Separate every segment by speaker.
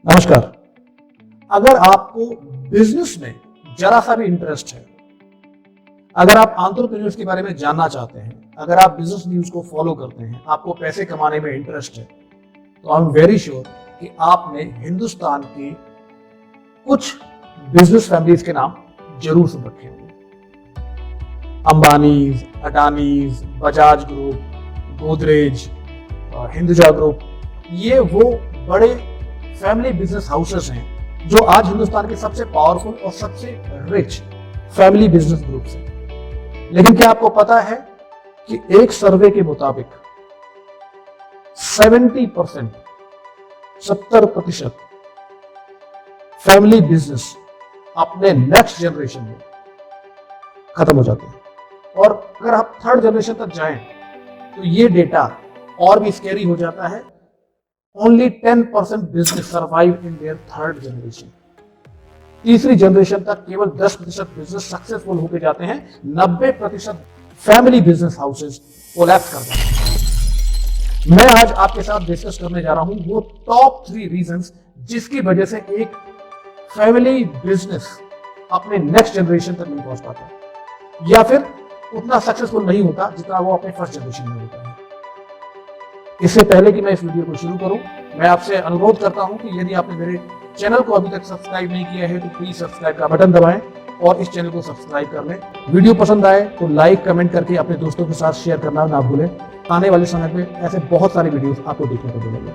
Speaker 1: नमस्कार। अगर आपको बिजनेस में जरा सा भी इंटरेस्ट है, अगर आप एंटरप्रेन्योर्स के बारे में जानना चाहते हैं, अगर आप बिजनेस न्यूज को फॉलो करते हैं, आपको पैसे कमाने में इंटरेस्ट है, तो आई एम वेरी श्योर कि आपने हिंदुस्तान की कुछ बिजनेस फैमिलीज के नाम जरूर सुन रखे होंगे। अंबानीज, अडानीज, बजाज ग्रुप, गोदरेज, हिंदुजा ग्रुप, ये वो बड़े फैमिली बिजनेस हाउसेस हैं जो आज हिंदुस्तान के सबसे पावरफुल और सबसे रिच फैमिली बिजनेस ग्रुप्स हैं। लेकिन क्या आपको पता है कि एक सर्वे के मुताबिक 70% फैमिली बिजनेस अपने नेक्स्ट जनरेशन में खत्म हो जाते हैं, और अगर आप थर्ड जनरेशन तक जाएं तो ये डेटा और भी स्कैरी हो जाता है। Only 10% business survive in their third generation. तीसरी जनरेशन तक केवल 10% बिजनेस सक्सेसफुल होकर जाते हैं, 90% फैमिली बिजनेस हाउसेस कोलैप्स कर जाते हैं। मैं आज आपके साथ डिस्कस करने जा रहा हूं वो टॉप 3 रीजंस जिसकी वजह से एक फैमिली बिजनेस अपने नेक्स्ट जनरेशन तक नहीं पहुंच पाता, या फिर उतना सक्सेसफुल नहीं होता जितना वो अपने फर्स्ट जनरेशन में होता है। इससे पहले कि मैं इस वीडियो को शुरू करूं, मैं आपसे अनुरोध करता हूं कि यदि आपने मेरे चैनल को अभी तक सब्सक्राइब नहीं किया है तो प्लीज सब्सक्राइब का बटन दबाएं और इस चैनल को सब्सक्राइब कर लें। वीडियो पसंद आए तो लाइक कमेंट करके अपने दोस्तों के साथ शेयर करना ना भूलें। आने वाले समय में ऐसे बहुत सारे वीडियोस आपको देखने को मिलेंगे।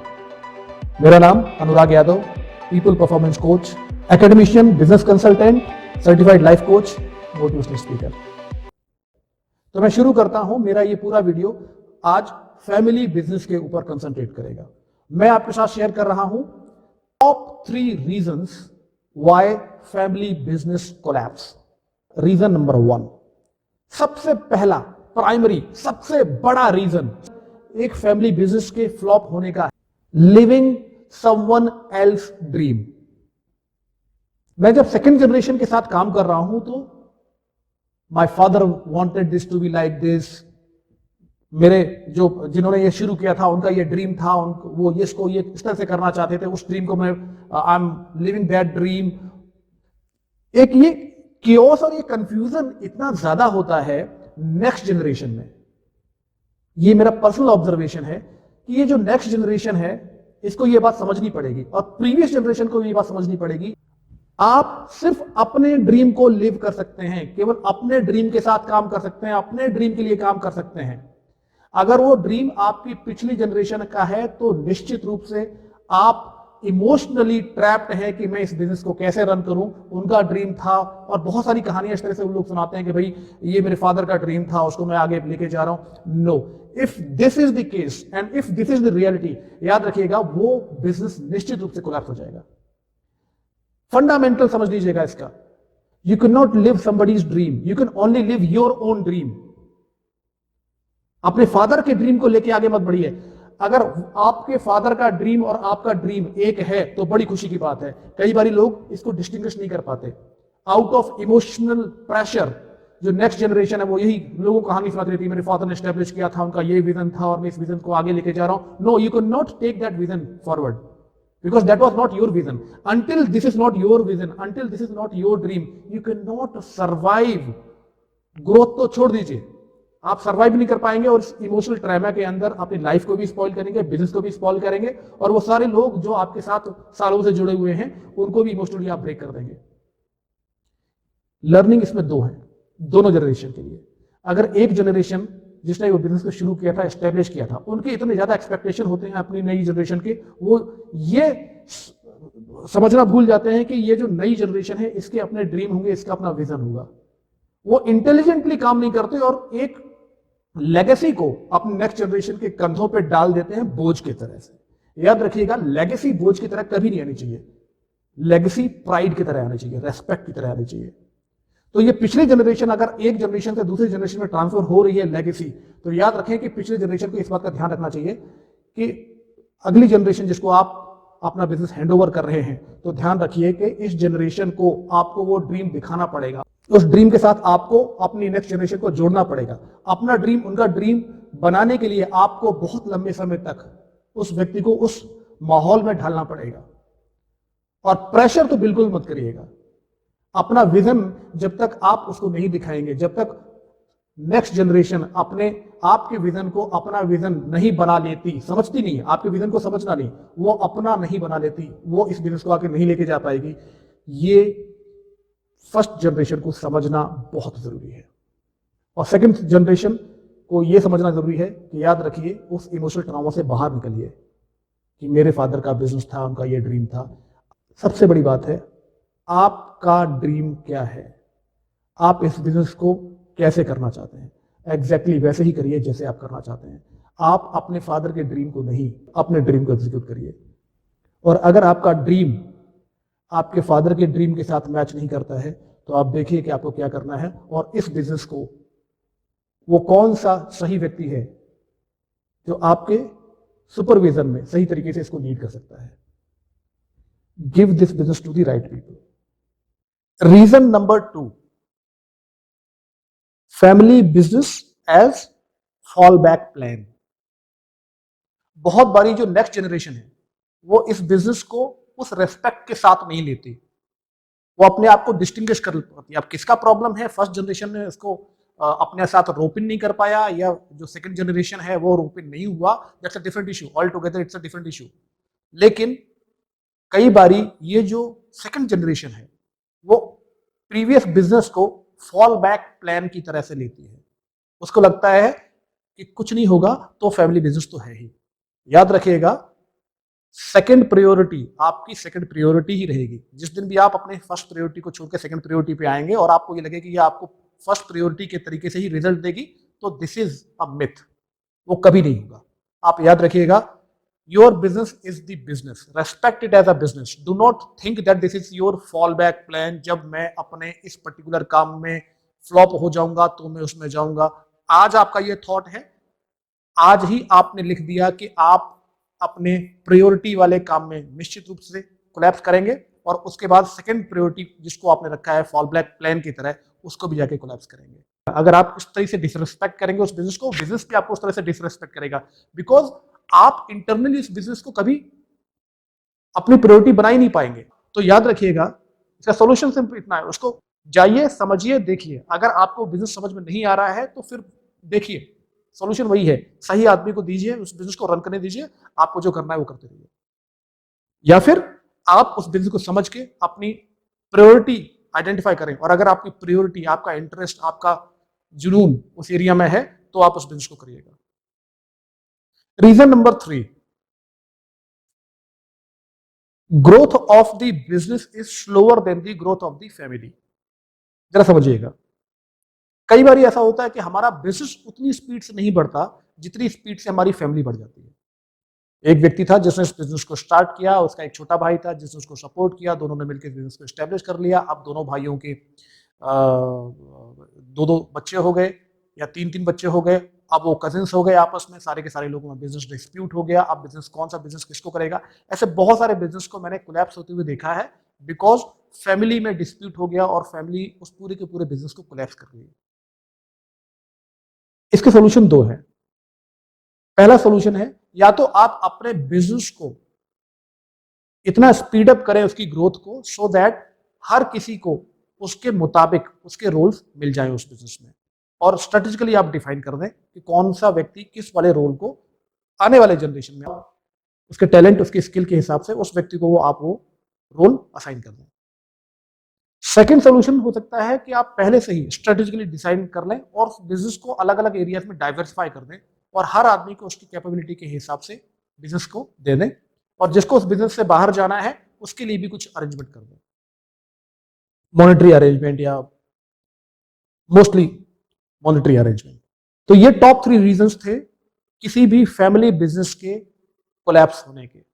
Speaker 1: मेरा नाम Anurag Yadav, people performance coach, academician, business consultant, certified life coach, motivational speaker. तो मैं शुरू करता हूं। मेरा ये पूरा वीडियो आज फैमिली बिजनेस के ऊपर कंसंट्रेट करेगा। मैं आपके साथ शेयर कर रहा हूं top 3 reasons why family business collapse. Reason number 1, सबसे पहला प्राइमरी सबसे बड़ा रीजन एक फैमिली बिजनेस के फ्लॉप होने का, लिविंग समवन एल्स ड्रीम। मैं जब सेकंड जनरेशन के साथ काम कर रहा हूं तो my father wanted this to be like this. मेरे जो जिन्होंने ये शुरू किया था उनका ये ड्रीम था, वो इसको ये इस तरह से करना चाहते थे, उस ड्रीम को मैं I am living that dream. एक ये कियोस और ये कंफ्यूजन इतना ज्यादा होता है नेक्स्ट जनरेशन में। ये मेरा पर्सनल ऑब्जर्वेशन है कि ये जो नेक्स्ट जनरेशन है इसको ये बात समझनी पड़ेगी और प्रीवियस जनरेशन को ये बात समझनी पड़ेगी। आप सिर्फ अपने ड्रीम को लिव कर सकते हैं, केवल अपने ड्रीम के साथ काम कर सकते हैं, अपने ड्रीम के लिए काम कर सकते हैं। अगर वो ड्रीम आपकी पिछली जनरेशन का है तो निश्चित रूप से आप इमोशनली ट्रैप्ड हैं कि मैं इस बिजनेस को कैसे रन करूं। उनका ड्रीम था, और बहुत सारी कहानियां इस तरह से उन लोग सुनाते हैं कि भाई ये मेरे फादर का ड्रीम था, उसको मैं आगे लेके जा रहा हूं। No, if this is the case and if this is the reality, याद रखिएगा वो बिजनेस निश्चित रूप से कोलैप्स हो जाएगा। फंडामेंटल समझ लीजिएगा इसका। You can not live somebody's dream, you can only live your own dream. अपने फादर के ड्रीम को लेके आगे मत बढ़िए। अगर आपके फादर का ड्रीम और आपका ड्रीम एक है तो बड़ी खुशी की बात है। कई बार लोग इसको डिस्टिंग्विश नहीं कर पाते। आउट ऑफ इमोशनल प्रेशर जो नेक्स्ट जनरेशन है वो यही लोगों को कहानी सुनाती रहती है, मेरे फादर ने एस्टेब्लिश किया था, उनका ये विजन था और मैं इस विजन को आगे लेके जा रहा हूं। No, you can not take that vision forward because that was not your vision. Until this is not your vision, until this is not your dream, you can not survive. Growth तो छोड़ दीजिए, आप survive नहीं कर पाएंगे और इस emotional trauma के अंदर अपनी लाइफ को भी स्पॉइल करेंगे, बिजनेस को भी स्पॉइल करेंगे, और वो सारे लोग जो आपके साथ सालों से जुड़े हुए हैं उनको भी इमोशनली आप ब्रेक कर देंगे। लर्निंग इसमें 2 है, दोनों जनरेशन के लिए। अगर एक जनरेशन जिसने वो बिजनेस को शुरू किया था, एस्टेब्लिश किया था, उनके इतने ज्यादा एक्सपेक्टेशन होते हैं अपनी नई जनरेशन के, वो ये समझना भूल जाते हैं कि ये जो नई जनरेशन है इसके अपने ड्रीम होंगे, इसका अपना विजन होगा। वो इंटेलिजेंटली काम नहीं करते और एक लेगेसी को अपने नेक्स्ट जनरेशन के कंधों पे डाल देते हैं बोझ की तरह से। याद रखिएगा, लेगेसी बोझ की तरह कभी नहीं आनी चाहिए। लेगेसी प्राइड की तरह आनी चाहिए, रेस्पेक्ट की तरह आनी चाहिए। तो ये पिछली जनरेशन अगर एक जनरेशन से दूसरी जनरेशन में ट्रांसफर हो रही है लेगेसी, तो याद रखें कि पिछली जनरेशन को इस बात का ध्यान रखना चाहिए कि अगली जनरेशन जिसको आप अपना बिजनेस हैंडओवर कर रहे हैं, तो ध्यान रखिए कि इस जनरेशन को आपको वो ड्रीम दिखाना पड़ेगा। उस ड्रीम के साथ आपको अपनी नेक्स्ट जनरेशन को जोड़ना पड़ेगा। अपना ड्रीम उनका ड्रीम बनाने के लिए आपको बहुत लंबे समय तक उस व्यक्ति को उस माहौल में ढालना पड़ेगा। और प्रेशर तो बिल्कुल मत करिएगा। अपना विजन जब तक आप उसको नहीं दिखाएंगे, जब तक नेक्स्ट जनरेशन अपने आपके विजन को अपना विजन नहीं बना लेती, समझती नहीं, आपके विजन को समझना नहीं, वो अपना नहीं बना लेती, वो इस बिजनेस को आगे नहीं लेके जा पाएगी। ये फर्स्ट जनरेशन को समझना बहुत जरूरी है। और सेकंड जनरेशन को ये समझना जरूरी है कि याद रखिए, उस इमोशनल ट्रॉमा से बाहर निकलिए कि मेरे फादर का बिजनेस था, उनका ये ड्रीम था। सबसे बड़ी बात है, आपका ड्रीम क्या है, आप इस बिजनेस को कैसे करना चाहते हैं, एग्जैक्टली वैसे ही करिए जैसे आप करना चाहते हैं। आप अपने फादर के ड्रीम को नहीं, अपने ड्रीम को एग्जीक्यूट करिए। और अगर आपका ड्रीम आपके फादर के ड्रीम के साथ मैच नहीं करता है, तो आप देखिए कि आपको क्या करना है, और इस बिजनेस को वो कौन सा सही व्यक्ति है जो आपके सुपरविजन में सही तरीके से इसको लीड कर सकता है। Give this business to the right people. Reason number 2, family business as fall back plan. बहुत बारी जो नेक्स्ट जनरेशन है वो इस बिजनेस को उस रेस्पेक्ट के साथ नहीं लेती, वो अपने आप को डिस्टिंग्विश कर पाती है। अब किसका प्रॉब्लम है, फर्स्ट जनरेशन ने इसको अपने साथ रोप इन नहीं कर पाया, या जो सेकंड जनरेशन है वो रोप इन नहीं हुआ, that's a different issue, all together it's a different issue. लेकिन कई बारी ये जो सेकंड जनरेशन है वो प्रीवियस बिजनेस को फॉल बैक प्लान की तरह से लेती है। उसको लगता है कि कुछ नहीं होगा तो फैमिली बिजनेस तो है ही। याद रखिएगा, सेकंड प्रायोरिटी आपकी सेकंड प्रायोरिटी ही रहेगी। जिस दिन भी आप अपने फर्स्ट प्रायोरिटी को छोड़ के सेकंड प्रायोरिटी पे आएंगे और आपको ये लगे कि ये आपको फर्स्ट प्रायोरिटी के तरीके से ही रिजल्ट देगी, तो दिस इज अ मिथ, वो कभी नहीं होगा। आप याद रखिएगा, your business is the business, respect it as a business, do not think that this is your fall back plan. जब मैं अपने इस पर्टिकुलर काम में फ्लॉप हो जाऊंगा तो मैं उसमें जाऊंगा। आज आपका ये थॉट है, आज ही आपने लिख दिया कि आप अपने प्रायोरिटी वाले काम में निश्चित रूप से कोलैप्स करेंगे, और उसके बाद सेकंड प्रायोरिटी जिसको आपने रखा है फॉल बैक प्लान की तरह, उसको भी जाके कोलैप्स करेंगे। अगर आप इस तरह से डिसरिस्पेक्ट करेंगे उस बिजनेस को, बिजनेस भी आपको उस तरह से डिसरिस्पेक्ट करेगा, बिकॉज आप इंटरनली इस बिजनेस को कभी अपनी प्रायोरिटी बना ही नहीं पाएंगे। तो याद रखिएगा, इसका सोल्यूशन सिंपल इतना है, उसको जाइए, समझिए, देखिए। अगर आपको बिजनेस समझ में नहीं आ रहा है तो फिर देखिए, सॉल्यूशन वही है, सही आदमी को दीजिए, उस बिजनेस को रन करने दीजिए, आपको जो करना है वो करते रहिए। या फिर आप उस बिजनेस को समझ के अपनी प्रायोरिटी आइडेंटिफाई करें, और अगर आपकी प्रायोरिटी, आपका इंटरेस्ट, आपका जुनून उस एरिया में है, तो आप उस बिजनेस को करिएगा। Reason number 3, growth of the business is slower than the growth of the family. जरा समझिएगा, कई बार ऐसा होता है कि हमारा बिजनेस उतनी स्पीड से नहीं बढ़ता जितनी स्पीड से हमारी फैमिली बढ़ जाती है। एक व्यक्ति था जिसने इस बिजनेस को स्टार्ट किया, उसका एक छोटा भाई था जिसने उसको सपोर्ट किया, दोनों ने मिलकर बिजनेस को एस्टेब्लिश कर लिया। अब दोनों भाइयों के 2-2 बच्चे हो गए या 3-3 बच्चे हो गए। अब वो कजिन्स हो गए, आपस में सारे के सारे लोगों में बिजनेस डिस्प्यूट हो गया। अब बिजनेस, कौन सा बिजनेस किसको करेगा, ऐसे बहुत सारे बिजनेस को मैंने कोलैप्स होते हुए देखा है, बिकॉज फैमिली में डिस्प्यूट हो गया और फैमिली उस पूरे के पूरे बिजनेस को कोलैप्स कर गई। इसके सोल्यूशन 2 है। पहला सोल्यूशन है, या तो आप अपने बिजनेस को इतना स्पीड अप करें उसकी ग्रोथ को, सो दैट हर किसी को उसके मुताबिक उसके रोल्स मिल जाएं उस बिजनेस में, और स्ट्रेटेजिकली आप डिफाइन कर दें कि कौन सा व्यक्ति किस वाले रोल को आने वाले जनरेशन में, उसके टैलेंट, उसके स्किल के हिसाब से उस व्यक्ति को आप वो रोल असाइन कर दें। सेकेंड सोल्यूशन हो सकता है कि आप पहले से ही स्ट्रेटेजिकली डिसाइड कर लें और बिजनेस को अलग अलग एरियाज में डाइवर्सिफाई कर दें, और हर आदमी को उसकी कैपेबिलिटी के हिसाब से बिजनेस को दे दें, और जिसको उस बिजनेस से बाहर जाना है उसके लिए भी कुछ अरेंजमेंट कर दें, मॉनेटरी अरेंजमेंट या मोस्टली मॉनेटरी अरेंजमेंट। तो ये टॉप 3 रीजंस थे किसी भी फैमिली बिजनेस के कोलैप्स होने के।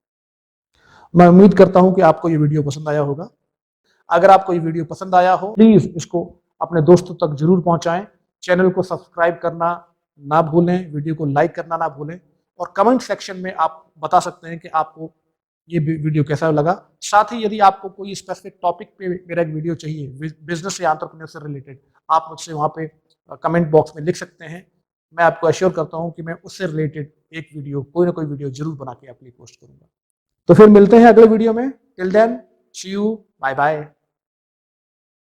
Speaker 1: मैं उम्मीद करता हूं कि आपको ये वीडियो पसंद आया होगा। अगर आपको ये वीडियो पसंद आया हो, प्लीज इसको अपने दोस्तों तक जरूर पहुंचाएं। चैनल को सब्सक्राइब करना ना भूलें, वीडियो को लाइक करना ना भूलें, और कमेंट सेक्शन में आप बता सकते हैं कि आपको ये वीडियो कैसा लगा। साथ ही यदि आपको कोई स्पेसिफिक टॉपिक पे मेरा एक वीडियो चाहिए बिजनेस या एंटरप्रेन्योर से रिलेटेड, आप मुझसे वहाँ पे कमेंट बॉक्स में लिख सकते हैं। मैं आपको अश्योर करता हूँ कि मैं उससे रिलेटेड एक वीडियो, कोई ना कोई वीडियो जरूर बना के आपके लिए पोस्ट करूंगा। तो फिर मिलते हैं अगले वीडियो में। Till then, see you, bye bye.